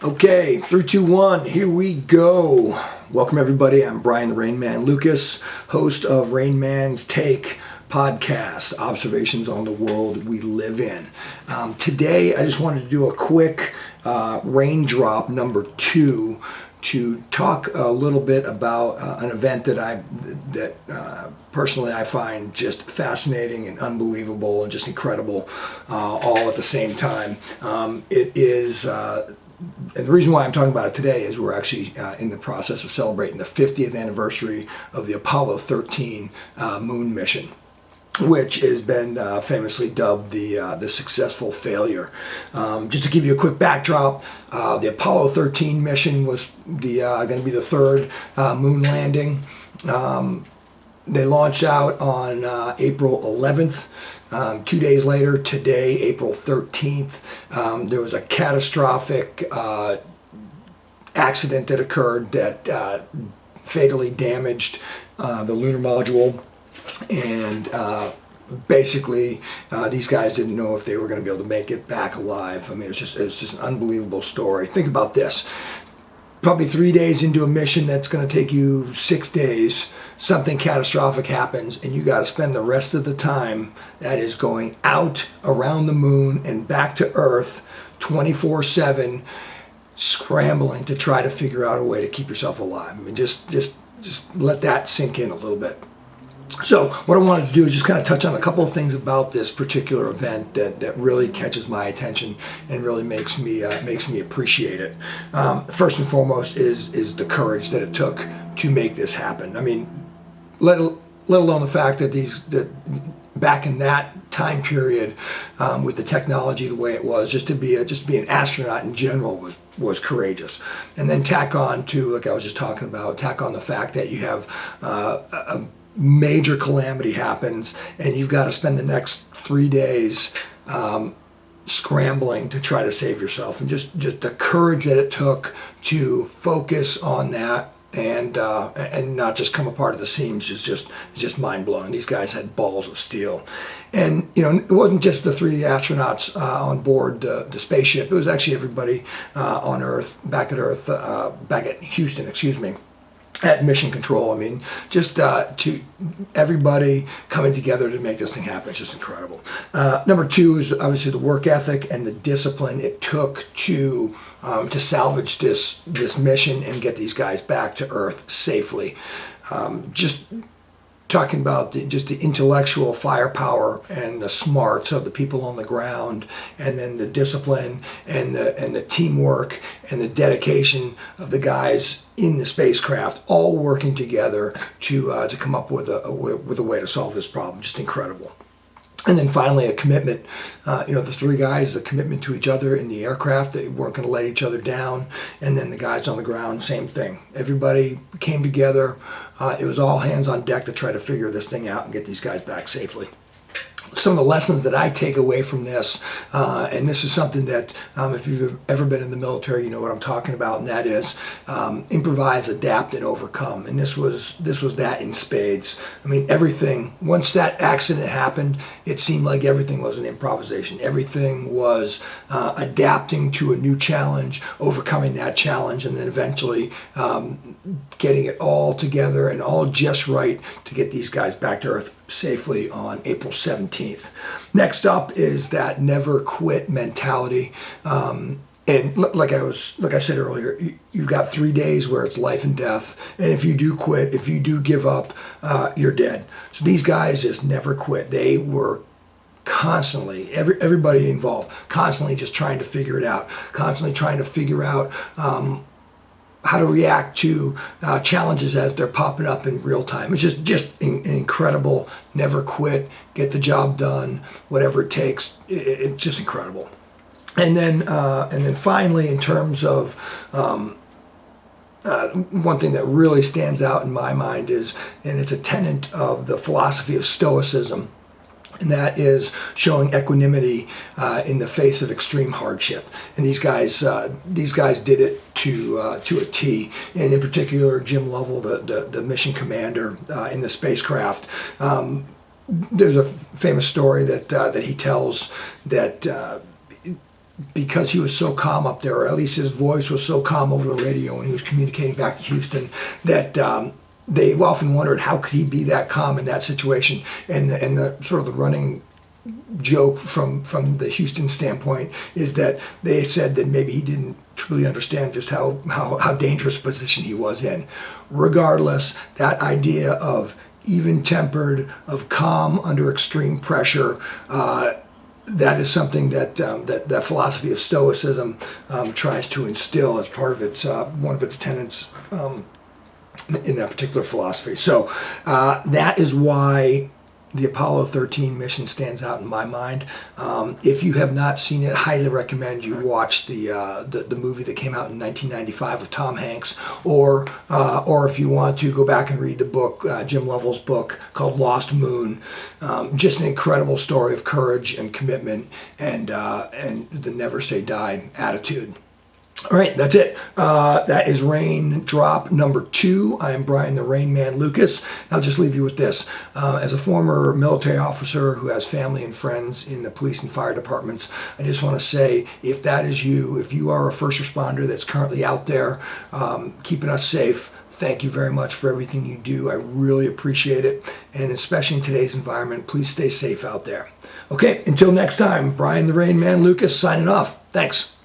Okay, 3, 2, 1, here we go. Welcome everybody, I'm Brian the Rain Man Lucas, host of RAINMAN'S Take podcast, observations on the world we live in. Today I just wanted to do a quick raindrop number 2 to talk a little bit about an event that personally I find just fascinating and unbelievable and just incredible all at the same time. It is and the reason why I'm talking about it today is we're actually in the process of celebrating the 50th anniversary of the Apollo 13 moon mission, which has been famously dubbed the successful failure. Just to give you a quick backdrop, the Apollo 13 mission was going to be the third moon landing. They launched out on April 11th. 2 days later, today, April 13th, there was a catastrophic accident that occurred that fatally damaged the lunar module. And basically, these guys didn't know if they were going to be able to make it back alive. I mean, it's just an unbelievable story. Think about this. Probably 3 days into a mission that's going to take you 6 days, something catastrophic happens and you got to spend the rest of the time that is going out around the moon and back to Earth 24/7, scrambling to try to figure out a way to keep yourself alive. I mean, just let that sink in a little bit. So what I wanted to do is just kind of touch on a couple of things about this particular event that really catches my attention and really makes me appreciate it. First and foremost is the courage that it took to make this happen. I mean, let alone the fact that back in that time period, with the technology the way it was, just to be an astronaut in general was courageous. And then tack on to, like I was just talking about, tack on the fact that you have a major calamity happens and you've got to spend the next 3 days scrambling to try to save yourself, and just the courage that it took to focus on that and not just come apart at the seams is just mind-blowing. These guys had balls of steel. And you know, it wasn't just the 3 astronauts on board the spaceship. It was actually everybody on Earth, back at Houston, at Mission Control. I mean, just to everybody coming together to make this thing happen. It's just incredible. Number 2 is obviously the work ethic and the discipline it took to salvage this mission and get these guys back to Earth safely. Just talking about the intellectual firepower and the smarts of the people on the ground, and then the discipline and the teamwork and the dedication of the guys in the spacecraft, all working together to come up with a way to solve this problem. Just incredible. And then finally, a commitment. The 3 guys, a commitment to each other in the aircraft. They weren't going to let each other down. And then the guys on the ground, same thing. Everybody came together. It was all hands on deck to try to figure this thing out and get these guys back safely. Some of the lessons that I take away from this, and this is something that if you've ever been in the military, you know what I'm talking about, and that is improvise, adapt, and overcome. And this was that in spades. I mean, everything, once that accident happened, it seemed like everything was an improvisation. Everything was adapting to a new challenge, overcoming that challenge, and then eventually getting it all together and all just right to get these guys back to Earth safely on April 17th. Next up is that never quit mentality. And like I said earlier, you've got 3 days where it's life and death. And if you do quit, if you do give up, you're dead. So these guys just never quit. They were constantly, everybody involved, constantly just trying to figure it out, constantly trying to figure out how to react to challenges as they're popping up in real time. It's just incredible. Never quit. Get the job done. Whatever it takes. It's just incredible. And then finally, in terms of one thing that really stands out in my mind is, and it's a tenet of the philosophy of Stoicism, and that is showing equanimity in the face of extreme hardship. And these guys did it to a T. And in particular, Jim Lovell, the mission commander in the spacecraft. There's a famous story that he tells that because he was so calm up there, or at least his voice was so calm over the radio when he was communicating back to Houston, that they often wondered how could he be that calm in that situation. And the sort of the running joke from the Houston standpoint is that they said that maybe he didn't truly understand just how dangerous a position he was in. Regardless, that idea of even-tempered, of calm under extreme pressure, that is something that that philosophy of Stoicism tries to instill as part of its one of its tenets in that particular philosophy. So that is why the Apollo 13 mission stands out in my mind. If you have not seen it, highly recommend you watch the movie that came out in 1995 with Tom Hanks, or if you want to, go back and read the book, Jim Lovell's book called Lost Moon. Just an incredible story of courage and commitment and the never say die attitude. All right, that's it. That is Raindrop number 2. I am Brian the Rain Man Lucas. I'll just leave you with this. As a former military officer who has family and friends in the police and fire departments, I just want to say, if that is you, if you are a first responder that's currently out there keeping us safe, thank you very much for everything you do. I really appreciate it. And especially in today's environment, please stay safe out there. Okay, until next time, Brian the Rain Man Lucas signing off. Thanks.